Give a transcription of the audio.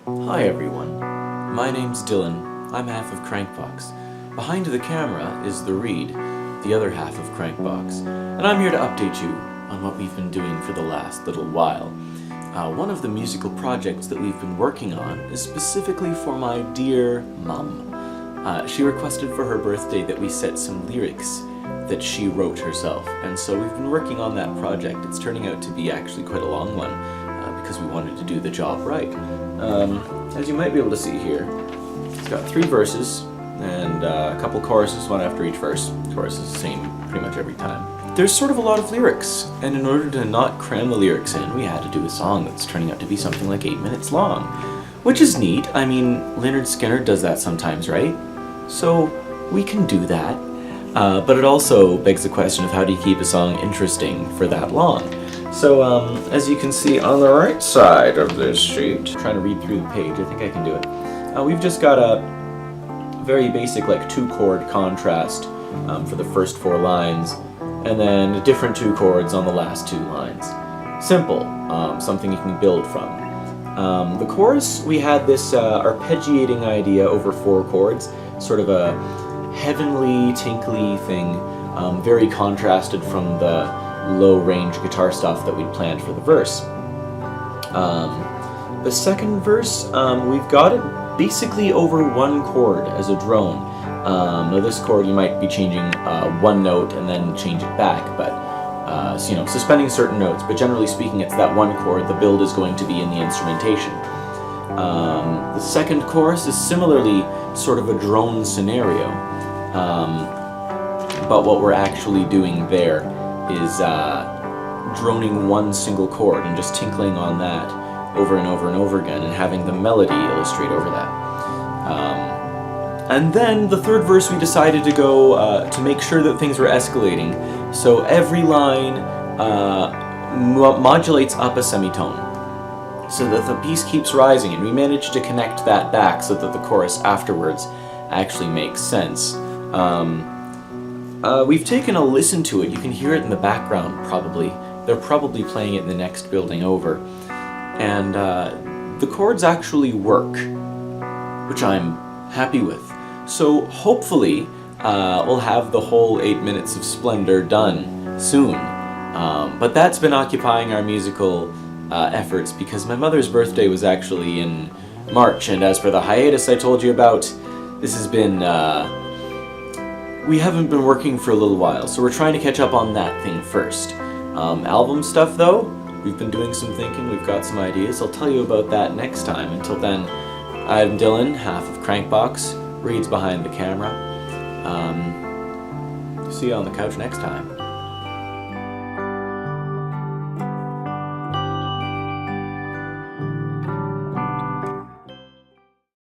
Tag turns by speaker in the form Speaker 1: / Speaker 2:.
Speaker 1: Hi everyone, my name's Dylan. I'm half of Crankbox. Behind the camera is the Reed, the other half of Crankbox, and I'm here to update you on what we've been doing for the last little while. One of the musical projects that we've been working on is specifically for my dear mum. She requested for her birthday that we set some lyrics that she wrote herself, and so we've been working on that project. It's turning out to be actually quite a long one, because we wanted to do the job right. As you might be able to see here, it's got 3 verses and a couple choruses, one after each verse. The chorus is the same pretty much every time. There's sort of a lot of lyrics, and in order to not cram the lyrics in, we had to do a song that's turning out to be something like 8 minutes long, which is neat. I mean, Lynyrd Skynyrd does that sometimes, right? So we can do that, but it also begs the question of how do you keep a song interesting for that long? So, as you can see on the right side of this sheet, trying to read through the page, I think I can do it. We've just got a very basic, like, 2-chord contrast for the first 4 lines, and then different 2 chords on the last 2 lines. Simple, something you can build from. The chorus, we had this arpeggiating idea over 4 chords, sort of a heavenly, tinkly thing, very contrasted from the low-range guitar stuff that we'd planned for the verse. The second verse, we've got it basically over 1 chord as a drone. Now this chord you might be changing 1 note and then change it back, but so, you know, suspending certain notes, but generally speaking it's that 1 chord. The build is going to be in the instrumentation. The second chorus is similarly sort of a drone scenario, but what we're actually doing there is droning 1 single chord and just tinkling on that over and over and over again and having the melody illustrate over that. And then the third verse we decided to go to make sure that things were escalating. So every line modulates up a semitone so that the piece keeps rising, and we managed to connect that back so that the chorus afterwards actually makes sense. We've taken a listen to it. You can hear it in the background, probably. They're probably playing it in the next building over. And the chords actually work, which I'm happy with. So hopefully we'll have the whole 8 minutes of splendor done soon. But that's been occupying our musical efforts because my mother's birthday was actually in March, and as for the hiatus I told you about, this has been... we haven't been working for a little while, so we're trying to catch up on that thing first. Album stuff, though, we've been doing some thinking, we've got some ideas. I'll tell you about that next time. Until then, I'm Dylan, half of Crankbox, Reed's behind the camera. See you on the couch next time.